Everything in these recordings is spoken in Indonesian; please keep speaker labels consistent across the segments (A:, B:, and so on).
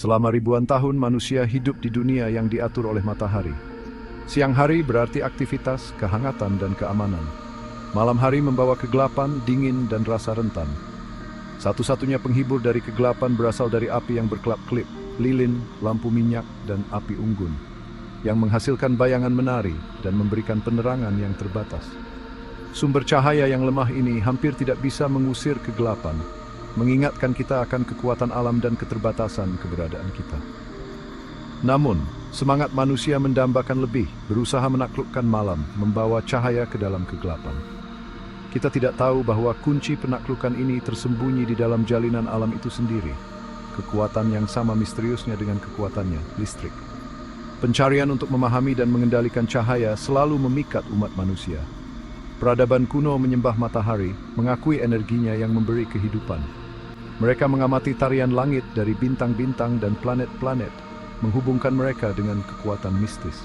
A: Selama ribuan tahun manusia hidup di dunia yang diatur oleh matahari. Siang hari berarti aktivitas, kehangatan, dan keamanan. Malam hari membawa kegelapan, dingin, dan rasa rentan. Satu-satunya penghibur dari kegelapan berasal dari api yang berkelap-kelip, lilin, lampu minyak, dan api unggun, yang menghasilkan bayangan menari dan memberikan penerangan yang terbatas. Sumber cahaya yang lemah ini hampir tidak bisa mengusir kegelapan, mengingatkan kita akan kekuatan alam dan keterbatasan keberadaan kita. Namun, semangat manusia mendambakan lebih, berusaha menaklukkan malam, membawa cahaya ke dalam kegelapan. Kita tidak tahu bahwa kunci penaklukan ini tersembunyi di dalam jalinan alam itu sendiri, kekuatan yang sama misteriusnya dengan kekuatannya, listrik. Pencarian untuk memahami dan mengendalikan cahaya selalu memikat umat manusia. Peradaban kuno menyembah matahari, mengakui energinya yang memberi kehidupan. Mereka mengamati tarian langit dari bintang-bintang dan planet-planet, menghubungkan mereka dengan kekuatan mistis.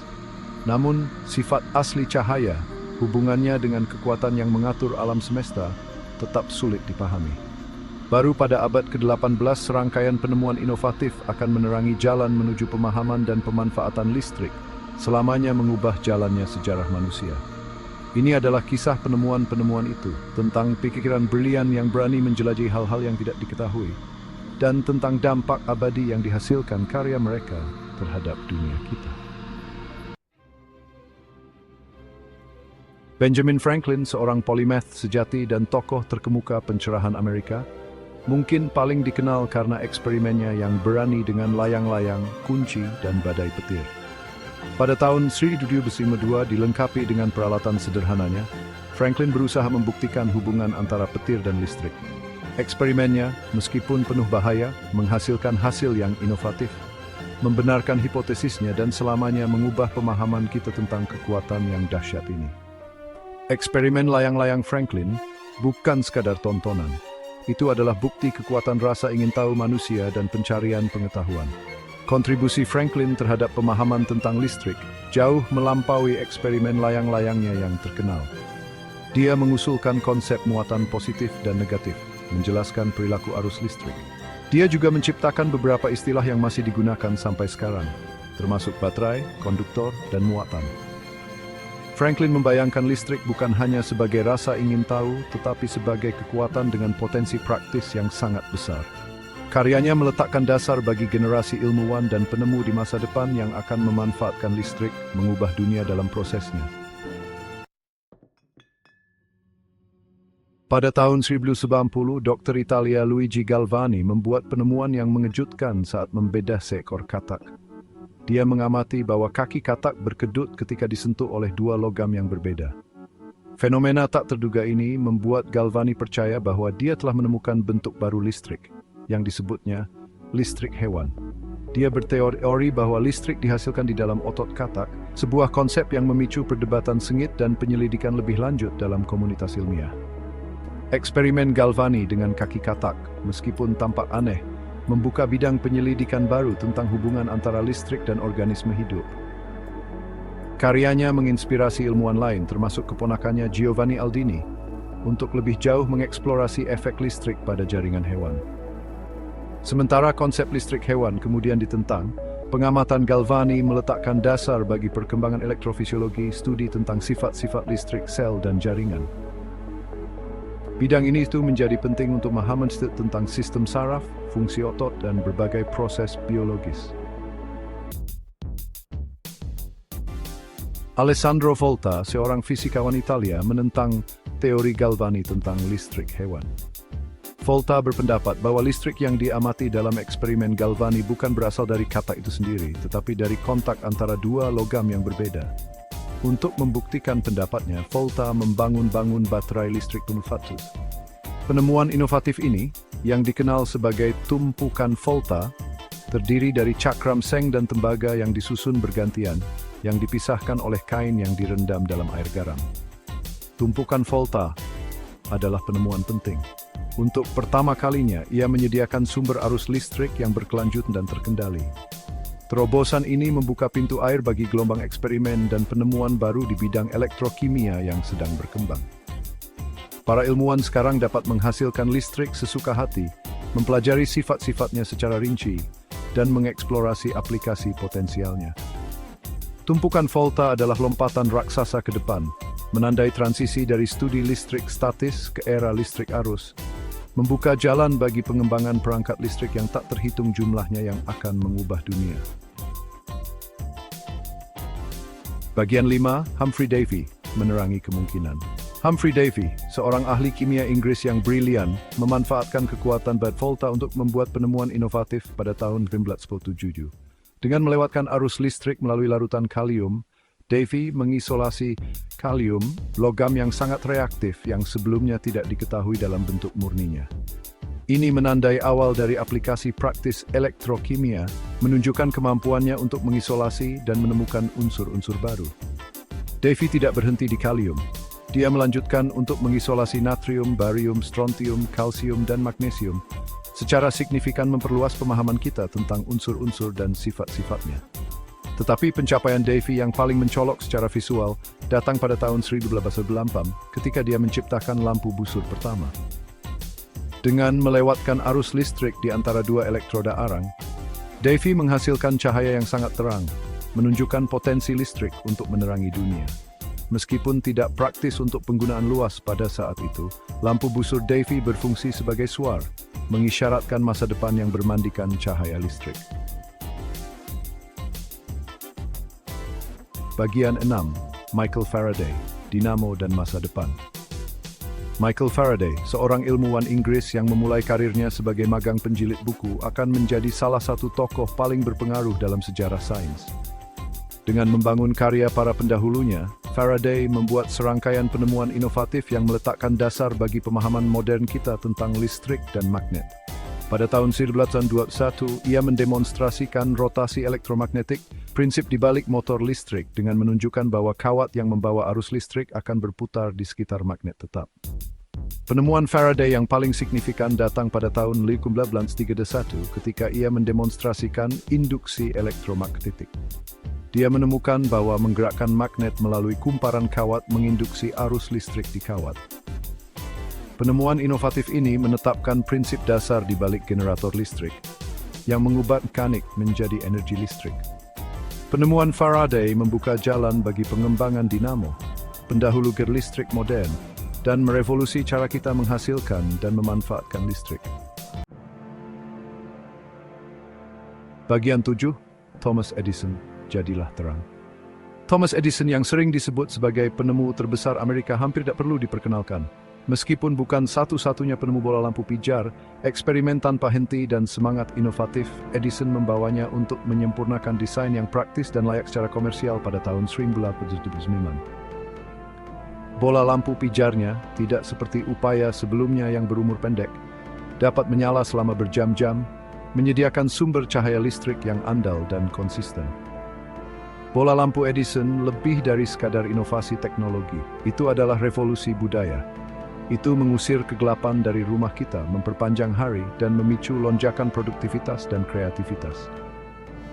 A: Namun, sifat asli cahaya, hubungannya dengan kekuatan yang mengatur alam semesta, tetap sulit dipahami. Baru pada abad ke-18, serangkaian penemuan inovatif akan menerangi jalan menuju pemahaman dan pemanfaatan listrik, selamanya mengubah jalannya sejarah manusia. Ini adalah kisah penemuan-penemuan itu, tentang pikiran brilian yang berani menjelajahi hal-hal yang tidak diketahui, dan tentang dampak abadi yang dihasilkan karya mereka terhadap dunia kita. Benjamin Franklin, seorang polimath sejati dan tokoh terkemuka pencerahan Amerika, mungkin paling dikenal karena eksperimennya yang berani dengan layang-layang, kunci, dan badai petir. Pada tahun 1752 dilengkapi dengan peralatan sederhananya, Franklin berusaha membuktikan hubungan antara petir dan listrik. Eksperimennya, meskipun penuh bahaya, menghasilkan hasil yang inovatif, membenarkan hipotesisnya dan selamanya mengubah pemahaman kita tentang kekuatan yang dahsyat ini. Eksperimen layang-layang Franklin bukan sekadar tontonan. Itu adalah bukti kekuatan rasa ingin tahu manusia dan pencarian pengetahuan. Kontribusi Franklin terhadap pemahaman tentang listrik jauh melampaui eksperimen layang-layangnya yang terkenal. Dia mengusulkan konsep muatan positif dan negatif, menjelaskan perilaku arus listrik. Dia juga menciptakan beberapa istilah yang masih digunakan sampai sekarang, termasuk baterai, konduktor, dan muatan. Franklin membayangkan listrik bukan hanya sebagai rasa ingin tahu, tetapi sebagai kekuatan dengan potensi praktis yang sangat besar. Karyanya meletakkan dasar bagi generasi ilmuwan dan penemu di masa depan yang akan memanfaatkan listrik, mengubah dunia dalam prosesnya. Pada tahun 1090, Dr. Italia Luigi Galvani membuat penemuan yang mengejutkan saat membedah seekor katak. Dia mengamati bahwa kaki katak berkedut ketika disentuh oleh dua logam yang berbeda. Fenomena tak terduga ini membuat Galvani percaya bahwa dia telah menemukan bentuk baru listrik, yang disebutnya listrik hewan. Dia berteori bahwa listrik dihasilkan di dalam otot katak, sebuah konsep yang memicu perdebatan sengit dan penyelidikan lebih lanjut dalam komunitas ilmiah. Eksperimen Galvani dengan kaki katak, meskipun tampak aneh, membuka bidang penyelidikan baru tentang hubungan antara listrik dan organisme hidup. Karyanya menginspirasi ilmuwan lain, termasuk keponakannya Giovanni Aldini, untuk lebih jauh mengeksplorasi efek listrik pada jaringan hewan. Sementara konsep listrik hewan kemudian ditentang, pengamatan Galvani meletakkan dasar bagi perkembangan elektrofisiologi, studi tentang sifat-sifat listrik sel dan jaringan. Bidang ini itu menjadi penting untuk memahami tentang sistem saraf, fungsi otot, dan berbagai proses biologis. Alessandro Volta, seorang fisikawan Italia, menentang teori Galvani tentang listrik hewan. Volta berpendapat bahwa listrik yang diamati dalam eksperimen Galvani bukan berasal dari katak itu sendiri, tetapi dari kontak antara dua logam yang berbeda. Untuk membuktikan pendapatnya, Volta membangun baterai listrik penuh-fatus. Penemuan inovatif ini, yang dikenal sebagai tumpukan Volta, terdiri dari cakram seng dan tembaga yang disusun bergantian, yang dipisahkan oleh kain yang direndam dalam air garam. Tumpukan Volta adalah penemuan penting. Untuk pertama kalinya, ia menyediakan sumber arus listrik yang berkelanjutan dan terkendali. Terobosan ini membuka pintu air bagi gelombang eksperimen dan penemuan baru di bidang elektrokimia yang sedang berkembang. Para ilmuwan sekarang dapat menghasilkan listrik sesuka hati, mempelajari sifat-sifatnya secara rinci, dan mengeksplorasi aplikasi potensialnya. Tumpukan Volta adalah lompatan raksasa ke depan, menandai transisi dari studi listrik statis ke era listrik arus, membuka jalan bagi pengembangan perangkat listrik yang tak terhitung jumlahnya yang akan mengubah dunia. Bagian 5, Humphrey Davy, menerangi kemungkinan. Humphrey Davy, seorang ahli kimia Inggris yang brilian, memanfaatkan kekuatan bad Volta untuk membuat penemuan inovatif pada tahun 1917. Dengan melewatkan arus listrik melalui larutan kalium, Davy mengisolasi kalium, logam yang sangat reaktif yang sebelumnya tidak diketahui dalam bentuk murninya. Ini menandai awal dari aplikasi praktis elektrokimia, menunjukkan kemampuannya untuk mengisolasi dan menemukan unsur-unsur baru. Davy tidak berhenti di kalium. Dia melanjutkan untuk mengisolasi natrium, barium, strontium, kalsium, dan magnesium, secara signifikan memperluas pemahaman kita tentang unsur-unsur dan sifat-sifatnya. Tetapi pencapaian Davy yang paling mencolok secara visual datang pada tahun 1898 ketika dia menciptakan lampu busur pertama. Dengan melewatkan arus listrik di antara dua elektroda arang, Davy menghasilkan cahaya yang sangat terang, menunjukkan potensi listrik untuk menerangi dunia. Meskipun tidak praktis untuk penggunaan luas pada saat itu, lampu busur Davy berfungsi sebagai suar, mengisyaratkan masa depan yang bermandikan cahaya listrik. Bagian 6, Michael Faraday, dinamo dan masa depan. Michael Faraday, seorang ilmuwan Inggris yang memulai karirnya sebagai magang penjilid buku, akan menjadi salah satu tokoh paling berpengaruh dalam sejarah sains. Dengan membangun karya para pendahulunya, Faraday membuat serangkaian penemuan inovatif yang meletakkan dasar bagi pemahaman modern kita tentang listrik dan magnet. Pada tahun 1921, ia mendemonstrasikan rotasi elektromagnetik, prinsip di balik motor listrik, dengan menunjukkan bahwa kawat yang membawa arus listrik akan berputar di sekitar magnet tetap. Penemuan Faraday yang paling signifikan datang pada tahun 1931 ketika ia mendemonstrasikan induksi elektromagnetik. Dia menemukan bahwa menggerakkan magnet melalui kumparan kawat menginduksi arus listrik di kawat. Penemuan inovatif ini menetapkan prinsip dasar di balik generator listrik, yang mengubah mekanik menjadi energi listrik. Penemuan Faraday membuka jalan bagi pengembangan dinamo, pendahulu gear listrik modern, dan merevolusi cara kita menghasilkan dan memanfaatkan listrik. Bagian 7, Thomas Edison, jadilah terang. Thomas Edison yang sering disebut sebagai penemu terbesar Amerika hampir tidak perlu diperkenalkan. Meskipun bukan satu-satunya penemu bola lampu pijar, eksperimen tanpa henti dan semangat inovatif, Edison membawanya untuk menyempurnakan desain yang praktis dan layak secara komersial pada tahun 1879. Bola lampu pijarnya, tidak seperti upaya sebelumnya yang berumur pendek, dapat menyala selama berjam-jam, menyediakan sumber cahaya listrik yang andal dan konsisten. Bola lampu Edison lebih dari sekadar inovasi teknologi, itu adalah revolusi budaya. Itu mengusir kegelapan dari rumah kita, memperpanjang hari, dan memicu lonjakan produktivitas dan kreativitas.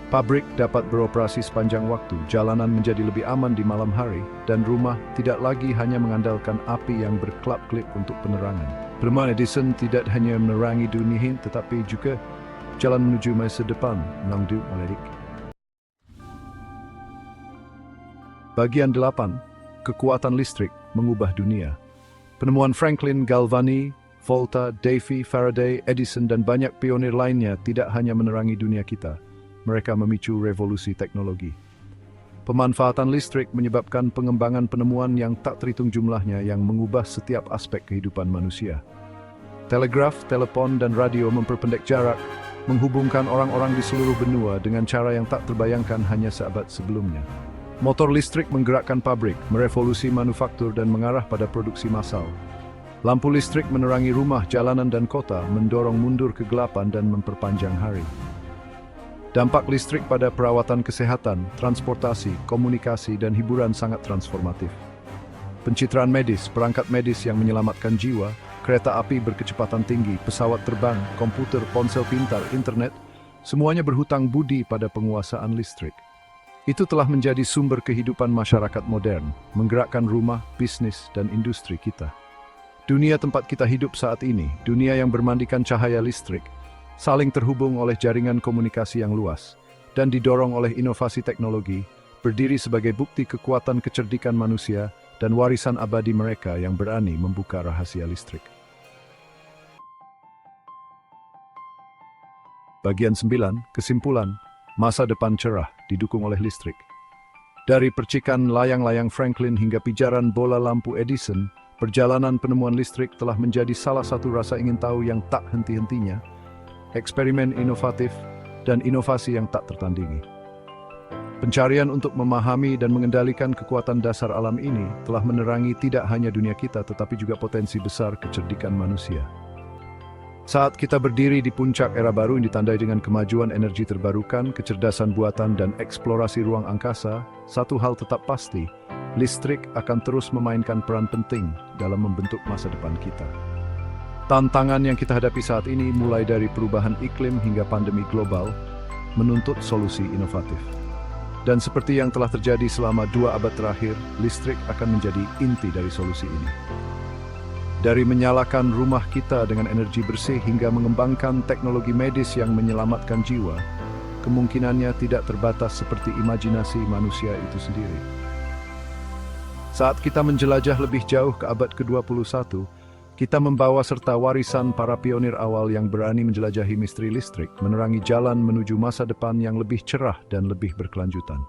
A: Pabrik dapat beroperasi sepanjang waktu, jalanan menjadi lebih aman di malam hari, dan rumah tidak lagi hanya mengandalkan api yang berkelap-kelip untuk penerangan. Penemuan Edison tidak hanya menerangi dunia, tetapi juga jalan menuju masa depan. Nangdu Malerik. Bagian 8, kekuatan listrik mengubah dunia. Penemuan Franklin, Galvani, Volta, Davy, Faraday, Edison, dan banyak pionir lainnya tidak hanya menerangi dunia kita. Mereka memicu revolusi teknologi. Pemanfaatan listrik menyebabkan pengembangan penemuan yang tak terhitung jumlahnya yang mengubah setiap aspek kehidupan manusia. Telegraf, telepon, dan radio memperpendek jarak, menghubungkan orang-orang di seluruh benua dengan cara yang tak terbayangkan hanya seabad sebelumnya. Motor listrik menggerakkan pabrik, merevolusi manufaktur dan mengarah pada produksi massal. Lampu listrik menerangi rumah, jalanan, dan kota, mendorong mundur kegelapan dan memperpanjang hari. Dampak listrik pada perawatan kesehatan, transportasi, komunikasi, dan hiburan sangat transformatif. Pencitraan medis, perangkat medis yang menyelamatkan jiwa, kereta api berkecepatan tinggi, pesawat terbang, komputer, ponsel pintar, internet, semuanya berhutang budi pada penguasaan listrik. Itu telah menjadi sumber kehidupan masyarakat modern, menggerakkan rumah, bisnis, dan industri kita. Dunia tempat kita hidup saat ini, dunia yang bermandikan cahaya listrik, saling terhubung oleh jaringan komunikasi yang luas, dan didorong oleh inovasi teknologi, berdiri sebagai bukti kekuatan kecerdikan manusia dan warisan abadi mereka yang berani membuka rahasia listrik. Bagian 9, kesimpulan, masa depan cerah didukung oleh listrik. Dari percikan layang-layang Franklin hingga pijaran bola lampu Edison, perjalanan penemuan listrik telah menjadi salah satu rasa ingin tahu yang tak henti-hentinya, eksperimen inovatif, dan inovasi yang tak tertandingi. Pencarian untuk memahami dan mengendalikan kekuatan dasar alam ini telah menerangi tidak hanya dunia kita tetapi juga potensi besar kecerdikan manusia. Saat kita berdiri di puncak era baru yang ditandai dengan kemajuan energi terbarukan, kecerdasan buatan, dan eksplorasi ruang angkasa, satu hal tetap pasti, listrik akan terus memainkan peran penting dalam membentuk masa depan kita. Tantangan yang kita hadapi saat ini mulai dari perubahan iklim hingga pandemi global, menuntut solusi inovatif. Dan seperti yang telah terjadi selama 2 abad terakhir, listrik akan menjadi inti dari solusi ini. Dari menyalakan rumah kita dengan energi bersih hingga mengembangkan teknologi medis yang menyelamatkan jiwa, kemungkinannya tidak terbatas seperti imajinasi manusia itu sendiri. Saat kita menjelajah lebih jauh ke abad ke-21, kita membawa serta warisan para pionir awal yang berani menjelajahi misteri listrik, menerangi jalan menuju masa depan yang lebih cerah dan lebih berkelanjutan.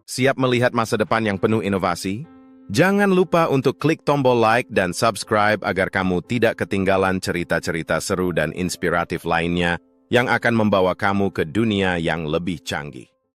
B: Siap melihat masa depan yang penuh inovasi? Jangan lupa untuk klik tombol like dan subscribe agar kamu tidak ketinggalan cerita-cerita seru dan inspiratif lainnya yang akan membawa kamu ke dunia yang lebih canggih.